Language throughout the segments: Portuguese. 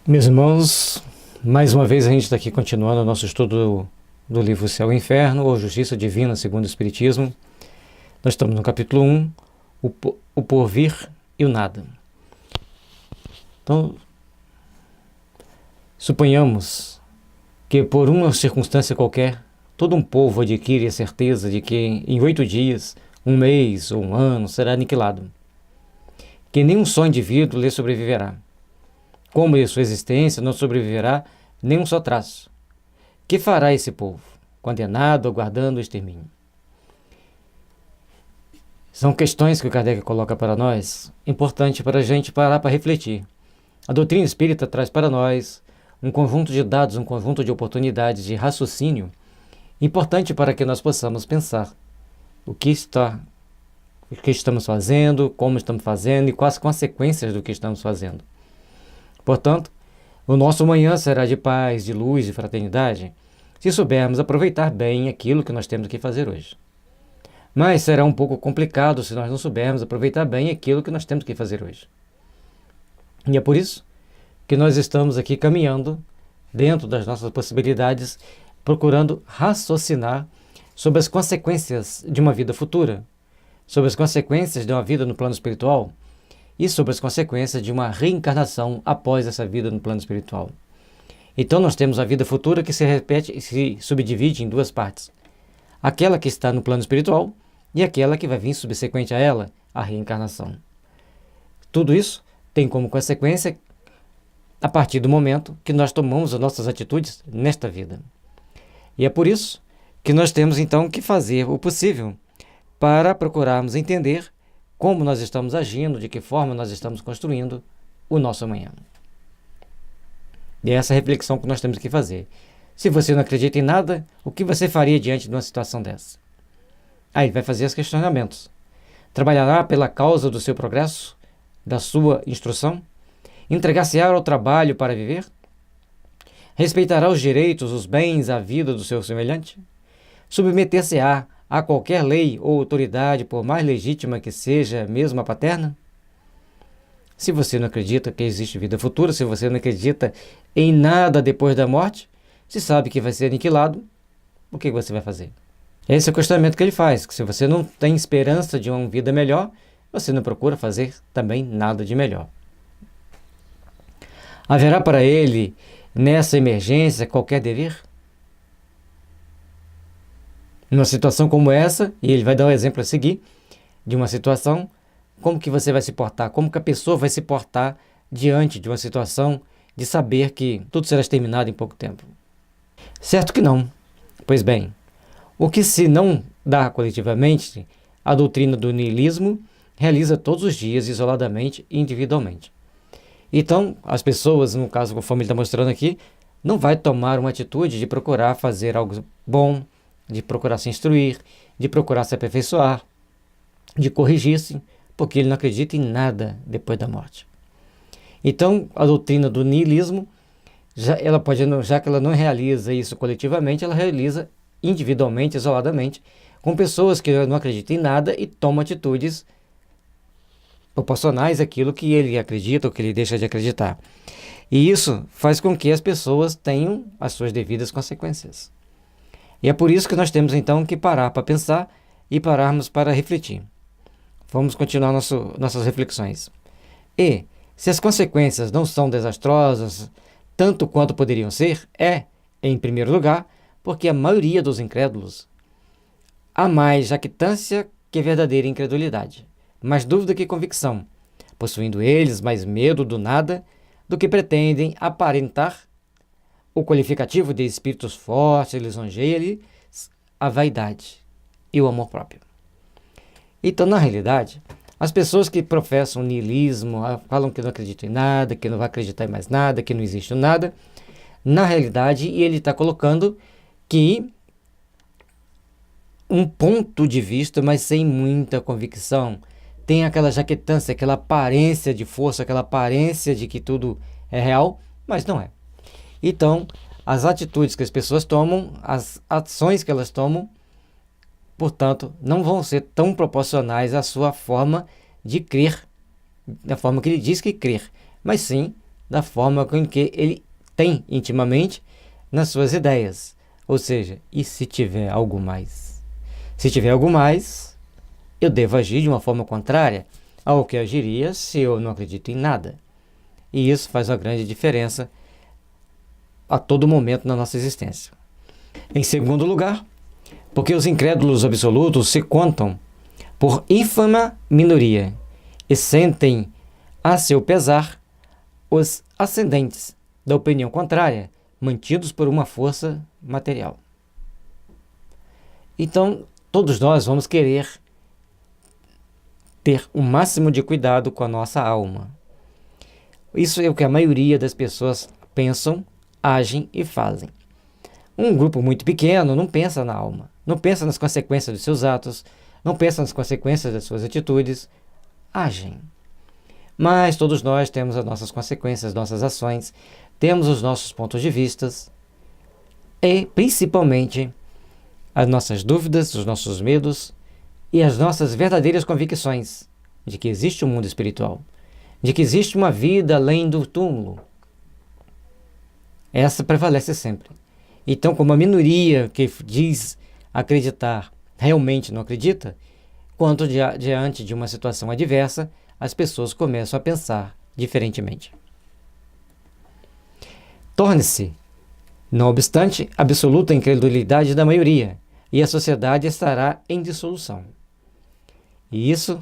Meus irmãos, mais uma vez a gente está aqui continuando o nosso estudo do livro Céu e Inferno, ou Justiça Divina segundo o Espiritismo. Nós estamos no capítulo 1, o porvir e o nada. Então, suponhamos que por uma circunstância qualquer, todo um povo adquire a certeza de que em 8 dias, um mês ou um ano será aniquilado, que nenhum só indivíduo lhe sobreviverá. Como em sua existência não sobreviverá nenhum só traço. Que fará esse povo, condenado, aguardando o extermínio? São questões que o Kardec coloca para nós, importante para a gente parar para refletir. A doutrina espírita traz para nós um conjunto de dados, um conjunto de oportunidades de raciocínio, importante para que nós possamos pensar o que estamos fazendo, como estamos fazendo e quais as consequências do que estamos fazendo. Portanto, o nosso amanhã será de paz, de luz, de fraternidade, se soubermos aproveitar bem aquilo que nós temos que fazer hoje. Mas será um pouco complicado se nós não soubermos aproveitar bem aquilo que nós temos que fazer hoje. E é por isso que nós estamos aqui caminhando, dentro das nossas possibilidades, procurando raciocinar sobre as consequências de uma vida futura, sobre as consequências de uma vida no plano espiritual, e sobre as consequências de uma reencarnação após essa vida no plano espiritual. Então nós temos a vida futura que se repete e se subdivide em duas partes. Aquela que está no plano espiritual e aquela que vai vir subsequente a ela, a reencarnação. Tudo isso tem como consequência a partir do momento que nós tomamos as nossas atitudes nesta vida. E é por isso que nós temos então que fazer o possível para procurarmos entender como nós estamos agindo, de que forma nós estamos construindo o nosso amanhã. E é essa reflexão que nós temos que fazer. Se você não acredita em nada, o que você faria diante de uma situação dessa? Aí vai fazer os questionamentos. Trabalhará pela causa do seu progresso, da sua instrução? Entregar-se-á ao trabalho para viver? Respeitará os direitos, os bens, a vida do seu semelhante? Submeter-se-á a qualquer lei ou autoridade, por mais legítima que seja, mesmo a paterna? Se você não acredita que existe vida futura, se você não acredita em nada depois da morte, se sabe que vai ser aniquilado, o que você vai fazer? Esse é o questionamento que ele faz, que se você não tem esperança de uma vida melhor, você não procura fazer também nada de melhor. Haverá para ele, nessa emergência, qualquer dever? Numa situação como essa, e ele vai dar um exemplo a seguir, de uma situação, como que você vai se portar, como que a pessoa vai se portar diante de uma situação de saber que tudo será exterminado em pouco tempo? Certo que não. Pois bem, o que se não dá coletivamente, a doutrina do niilismo realiza todos os dias, isoladamente e individualmente. Então, as pessoas, no caso, conforme ele está mostrando aqui, não vai tomar uma atitude de procurar fazer algo bom, de procurar se instruir, de procurar se aperfeiçoar, de corrigir-se, porque ele não acredita em nada depois da morte. Então, a doutrina do niilismo, já que ela não realiza isso coletivamente, ela realiza individualmente, isoladamente, com pessoas que não acreditam em nada e tomam atitudes proporcionais àquilo que ele acredita ou que ele deixa de acreditar. E isso faz com que as pessoas tenham as suas devidas consequências. E é por isso que nós temos então que parar para pensar e pararmos para refletir. Vamos continuar nossas reflexões. E, se as consequências não são desastrosas, tanto quanto poderiam ser, em primeiro lugar, porque a maioria dos incrédulos há mais jactância que verdadeira incredulidade, mais dúvida que convicção, possuindo eles mais medo do nada do que pretendem aparentar. O qualificativo de espíritos fortes lisonjeia-lhe a vaidade e o amor próprio. Então, na realidade, as pessoas que professam niilismo, falam que não acreditam em nada, que não vai acreditar em mais nada, que não existe nada, na realidade, ele está colocando que um ponto de vista, mas sem muita convicção, tem aquela jaquetância, aquela aparência de força, aquela aparência de que tudo é real, mas não é. Então, as atitudes que as pessoas tomam, as ações que elas tomam, portanto, não vão ser tão proporcionais à sua forma de crer, da forma que ele diz que crer, mas sim da forma com que ele tem intimamente nas suas ideias. Ou seja, e se tiver algo mais? Se tiver algo mais, eu devo agir de uma forma contrária ao que agiria se eu não acredito em nada. E isso faz uma grande diferença a todo momento na nossa existência. Em segundo lugar, porque os incrédulos absolutos se contam por ínfima minoria e sentem a seu pesar os ascendentes da opinião contrária, mantidos por uma força material. Então, todos nós vamos querer ter o máximo de cuidado com a nossa alma. Isso é o que a maioria das pessoas pensam, agem e fazem. Um grupo muito pequeno não pensa na alma, não pensa nas consequências dos seus atos, não pensa nas consequências das suas atitudes, agem. Mas todos nós temos as nossas consequências, nossas ações, temos os nossos pontos de vista e, principalmente, as nossas dúvidas, os nossos medos e as nossas verdadeiras convicções de que existe um mundo espiritual, de que existe uma vida além do túmulo. Essa prevalece sempre. Então, como a minoria que diz acreditar realmente não acredita, quando diante de uma situação adversa, as pessoas começam a pensar diferentemente. Torne-se, não obstante, absoluta a incredulidade da maioria, e a sociedade estará em dissolução. E isso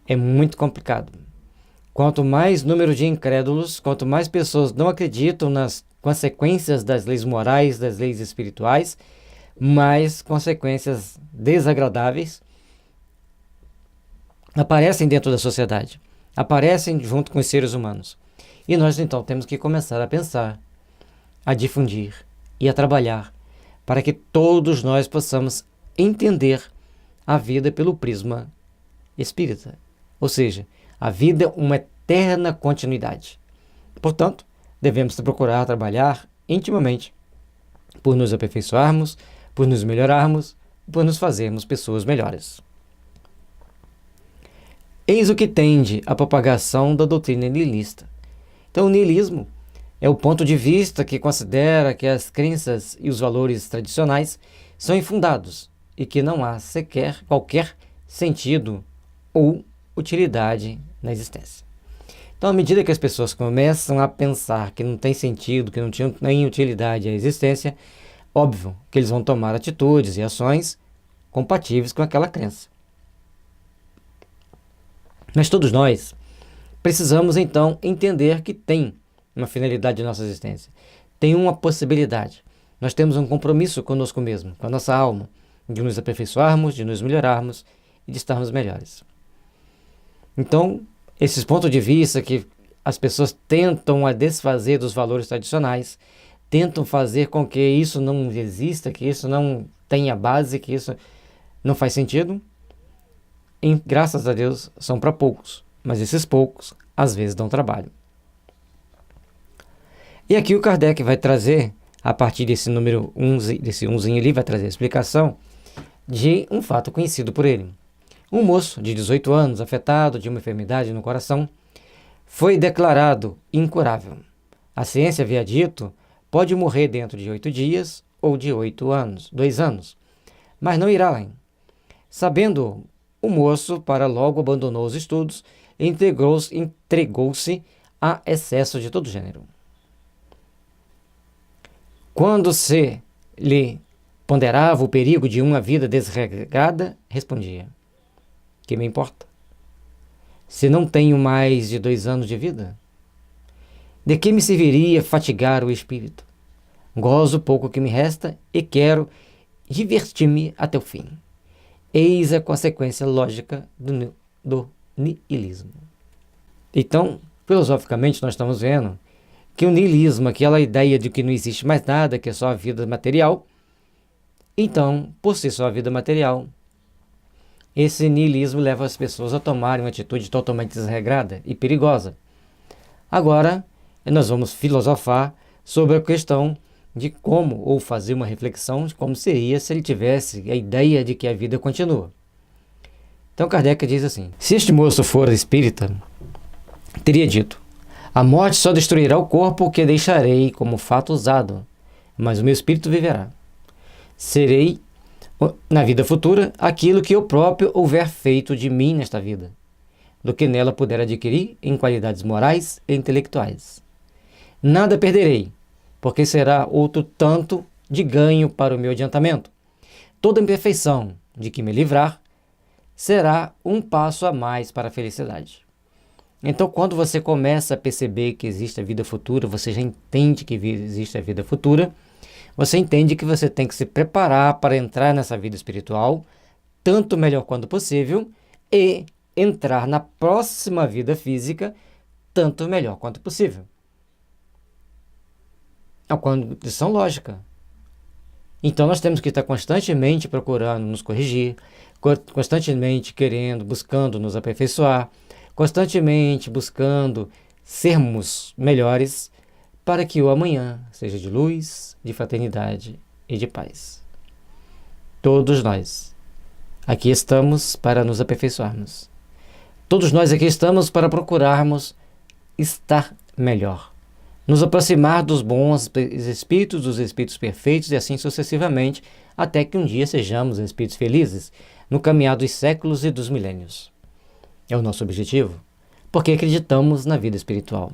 é muito complicado. Quanto mais número de incrédulos, quanto mais pessoas não acreditam nas consequências das leis morais, das leis espirituais, mais consequências desagradáveis aparecem dentro da sociedade, aparecem junto com os seres humanos. E nós então temos que começar a pensar, a difundir e a trabalhar para que todos nós possamos entender a vida pelo prisma espírita, ou seja, a vida é uma eterna continuidade. Portanto, devemos procurar trabalhar intimamente por nos aperfeiçoarmos, por nos melhorarmos, por nos fazermos pessoas melhores. Eis o que tende à propagação da doutrina nihilista. Então, o nihilismo é o ponto de vista que considera que as crenças e os valores tradicionais são infundados e que não há sequer qualquer sentido ou utilidade na existência. Então, à medida que as pessoas começam a pensar que não tem sentido, que não tem nem utilidade a existência, óbvio que eles vão tomar atitudes e ações compatíveis com aquela crença. Mas todos nós precisamos, então, entender que tem uma finalidade na nossa existência. Tem uma possibilidade. Nós temos um compromisso conosco mesmo, com a nossa alma, de nos aperfeiçoarmos, de nos melhorarmos e de estarmos melhores. Então, esses pontos de vista que as pessoas tentam a desfazer dos valores tradicionais, tentam fazer com que isso não exista, que isso não tenha base, que isso não faz sentido, graças a Deus, são para poucos, mas esses poucos, às vezes, dão trabalho. E aqui o Kardec vai trazer, a partir desse número 11, desse 11 ali, vai trazer a explicação de um fato conhecido por ele. Um moço de 18 anos, afetado de uma enfermidade no coração, foi declarado incurável. A ciência havia dito, pode morrer dentro de 8 dias ou de 2 anos, mas não irá além. Sabendo, o moço para logo abandonou os estudos e entregou-se a excesso de todo gênero. Quando se lhe ponderava o perigo de uma vida desregrada, respondia: que me importa? Se não tenho mais de 2 anos de vida? De que me serviria fatigar o espírito? Gozo o pouco que me resta e quero divertir-me até o fim. Eis a consequência lógica do nihilismo. Então, filosoficamente, nós estamos vendo que o nihilismo, aquela ideia de que não existe mais nada, que é só a vida material, então, por ser só a vida material, esse nihilismo leva as pessoas a tomarem uma atitude totalmente desregrada e perigosa. Agora, nós vamos filosofar sobre a questão de como, ou fazer uma reflexão de como seria se ele tivesse a ideia de que a vida continua. Então Kardec diz assim: se este moço for espírita, teria dito: A morte só destruirá o corpo que deixarei como fato usado, mas o meu espírito viverá. Serei, na vida futura, aquilo que eu próprio houver feito de mim nesta vida, do que nela puder adquirir em qualidades morais e intelectuais. Nada perderei, porque será outro tanto de ganho para o meu adiantamento. Toda imperfeição de que me livrar será um passo a mais para a felicidade. Então, quando você começa a perceber que existe a vida futura, você já entende que existe a vida futura, você entende que você tem que se preparar para entrar nessa vida espiritual, tanto melhor quanto possível, e entrar na próxima vida física, tanto melhor quanto possível. É uma condição lógica. Então, nós temos que estar constantemente procurando nos corrigir, constantemente querendo, buscando nos aperfeiçoar, constantemente buscando sermos melhores para que o amanhã seja de luz, de fraternidade e de paz. Todos nós aqui estamos para nos aperfeiçoarmos. Todos nós aqui estamos para procurarmos estar melhor, nos aproximar dos bons espíritos, dos espíritos perfeitos e assim sucessivamente, até que um dia sejamos espíritos felizes no caminhar dos séculos e dos milênios. É o nosso objetivo, porque acreditamos na vida espiritual.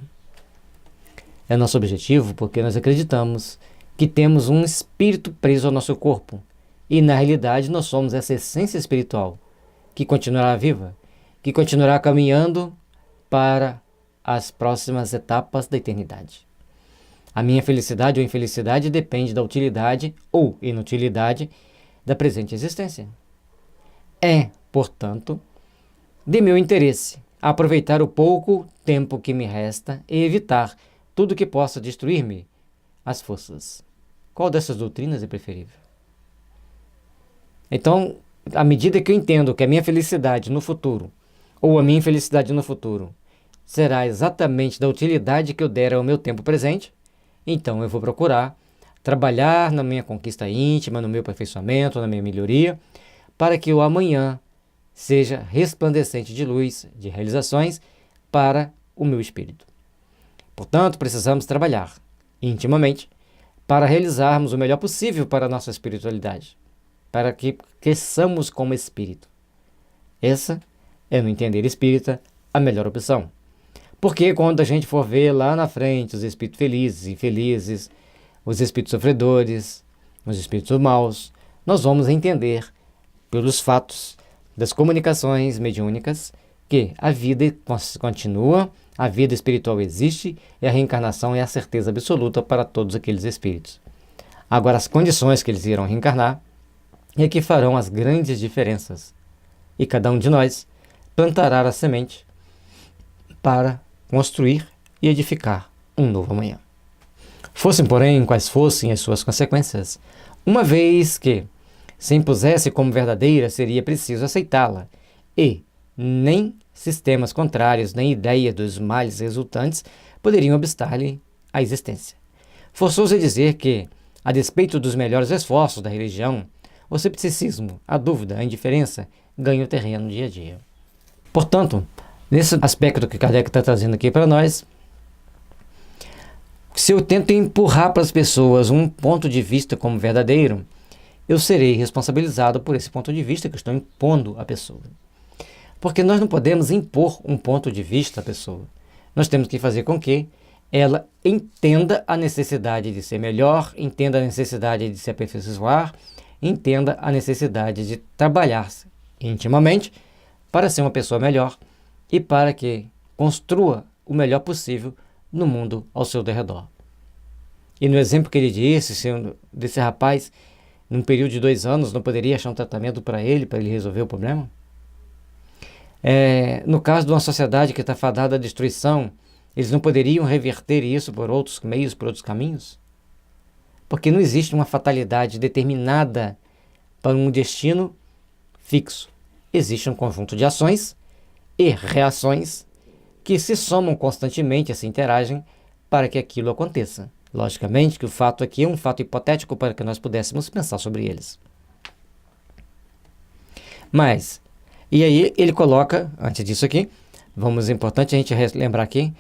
É nosso objetivo porque nós acreditamos que temos um espírito preso ao nosso corpo e, na realidade, nós somos essa essência espiritual que continuará viva, que continuará caminhando para as próximas etapas da eternidade. A minha felicidade ou infelicidade depende da utilidade ou inutilidade da presente existência. É, portanto, de meu interesse aproveitar o pouco tempo que me resta e evitar tudo que possa destruir-me as forças. Qual dessas doutrinas é preferível? Então, à medida que eu entendo que a minha felicidade no futuro, ou a minha infelicidade no futuro, será exatamente da utilidade que eu der ao meu tempo presente, então eu vou procurar trabalhar na minha conquista íntima, no meu aperfeiçoamento, na minha melhoria, para que o amanhã seja resplandecente de luz, de realizações para o meu espírito. Portanto, precisamos trabalhar intimamente para realizarmos o melhor possível para a nossa espiritualidade, para que cresçamos como espírito. Essa é, no entender espírita, a melhor opção. Porque quando a gente for ver lá na frente os espíritos felizes e infelizes, os espíritos sofredores, os espíritos maus, nós vamos entender pelos fatos das comunicações mediúnicas que a vida continua, a vida espiritual existe e a reencarnação é a certeza absoluta para todos aqueles espíritos. Agora, as condições que eles irão reencarnar é que farão as grandes diferenças. E cada um de nós plantará a semente para construir e edificar um novo amanhã. Fossem, porém, quais fossem as suas consequências, uma vez que se impusesse como verdadeira, seria preciso aceitá-la, e nem sistemas contrários, nem ideia dos males resultantes poderiam obstar-lhe a existência. Forçoso é dizer que, a despeito dos melhores esforços da religião, o cepticismo, a dúvida, a indiferença ganham terreno dia a dia. Portanto, nesse aspecto que Kardec está trazendo aqui para nós, se eu tento empurrar para as pessoas um ponto de vista como verdadeiro, eu serei responsabilizado por esse ponto de vista que eu estou impondo à pessoa. Porque nós não podemos impor um ponto de vista à pessoa. Nós temos que fazer com que ela entenda a necessidade de ser melhor, entenda a necessidade de se aperfeiçoar, entenda a necessidade de trabalhar-se intimamente para ser uma pessoa melhor e para que construa o melhor possível no mundo ao seu derredor. E no exemplo que ele disse, desse rapaz, num período de 2 anos, não poderia achar um tratamento para ele resolver o problema? No caso de uma sociedade que está fadada à destruição, eles não poderiam reverter isso por outros meios, por outros caminhos? Porque não existe uma fatalidade determinada para um destino fixo. Existe um conjunto de ações e reações que se somam constantemente e se interagem para que aquilo aconteça. Logicamente que o fato aqui é um fato hipotético para que nós pudéssemos pensar sobre eles. Mas, e aí ele coloca, antes disso aqui, importante a gente lembrar aqui,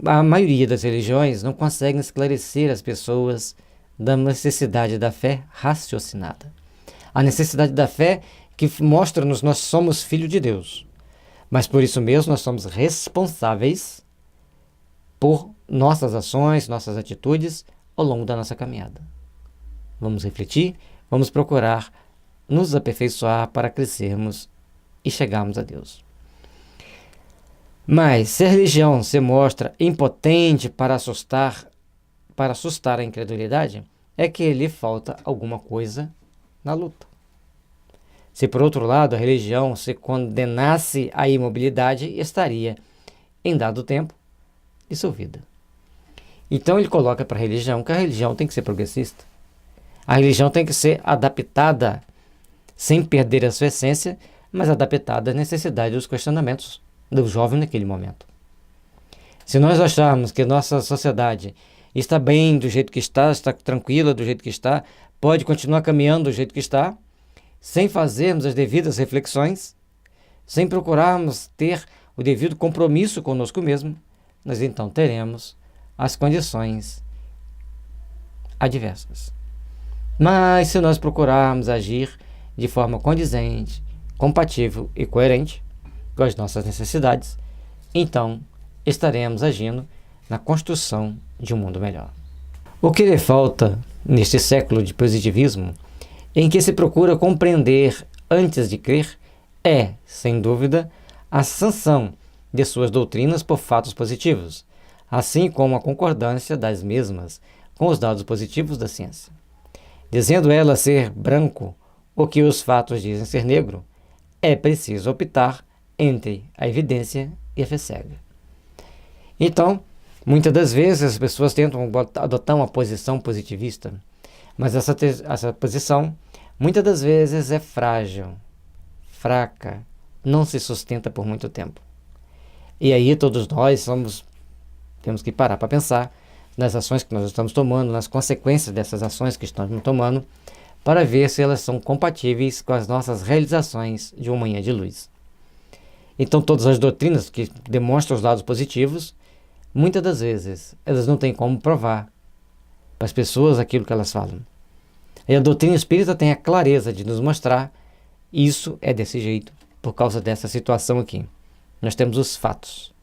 a maioria das religiões não conseguem esclarecer as pessoas da necessidade da fé raciocinada. A necessidade da fé que mostra-nos nós somos filhos de Deus. Mas por isso mesmo nós somos responsáveis por nossas ações, nossas atitudes ao longo da nossa caminhada. Vamos refletir, vamos procurar nos aperfeiçoar para crescermos e chegarmos a Deus. Mas se a religião se mostra impotente para assustar a incredulidade, é que lhe falta alguma coisa na luta. Se por outro lado a religião se condenasse à imobilidade, estaria, em dado tempo, dissolvida. Então ele coloca para a religião que a religião tem que ser progressista. A religião tem que ser adaptada, sem perder a sua essência, mas adaptada às necessidades dos questionamentos do jovem naquele momento. Se nós acharmos que nossa sociedade está bem do jeito que está tranquila do jeito que está, pode continuar caminhando do jeito que está, sem fazermos as devidas reflexões, sem procurarmos ter o devido compromisso conosco mesmo, nós então teremos as condições adversas. Mas se nós procurarmos agir de forma condizente, compatível e coerente com as nossas necessidades, então estaremos agindo na construção de um mundo melhor. O que lhe falta neste século de positivismo, em que se procura compreender antes de crer, é, sem dúvida, a sanção de suas doutrinas por fatos positivos, assim como a concordância das mesmas com os dados positivos da ciência. Dizendo ela ser branco o que os fatos dizem ser negro, é preciso optar entre a evidência e a fé cega. Então, muitas das vezes as pessoas tentam adotar uma posição positivista, mas essa posição muitas das vezes é frágil, fraca, não se sustenta por muito tempo. E aí todos nós temos que parar para pensar nas ações que nós estamos tomando, nas consequências dessas ações que estamos tomando, para ver se elas são compatíveis com as nossas realizações de uma manhã de luz. Então todas as doutrinas que demonstram os lados positivos, muitas das vezes elas não têm como provar para as pessoas aquilo que elas falam. E a doutrina espírita tem a clareza de nos mostrar isso é desse jeito, por causa dessa situação aqui. Nós temos os fatos.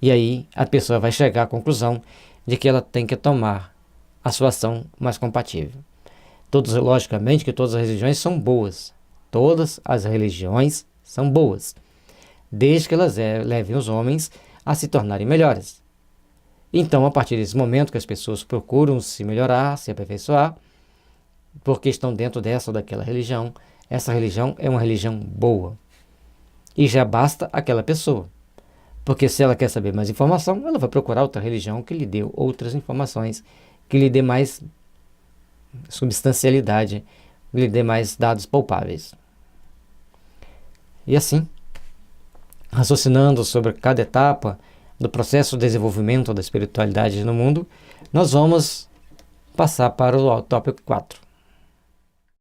E aí a pessoa vai chegar à conclusão de que ela tem que tomar a sua ação mais compatível. Logicamente que todas as religiões são boas. Todas as religiões são boas, desde que elas levem os homens a se tornarem melhores. Então, a partir desse momento que as pessoas procuram se melhorar, se aperfeiçoar, porque estão dentro dessa ou daquela religião, essa religião é uma religião boa. E já basta aquela pessoa. Porque se ela quer saber mais informação, ela vai procurar outra religião que lhe dê outras informações, que lhe dê mais substancialidade, que lhe dê mais dados palpáveis. E assim, raciocinando sobre cada etapa do processo de desenvolvimento da espiritualidade no mundo, nós vamos passar para o tópico 4.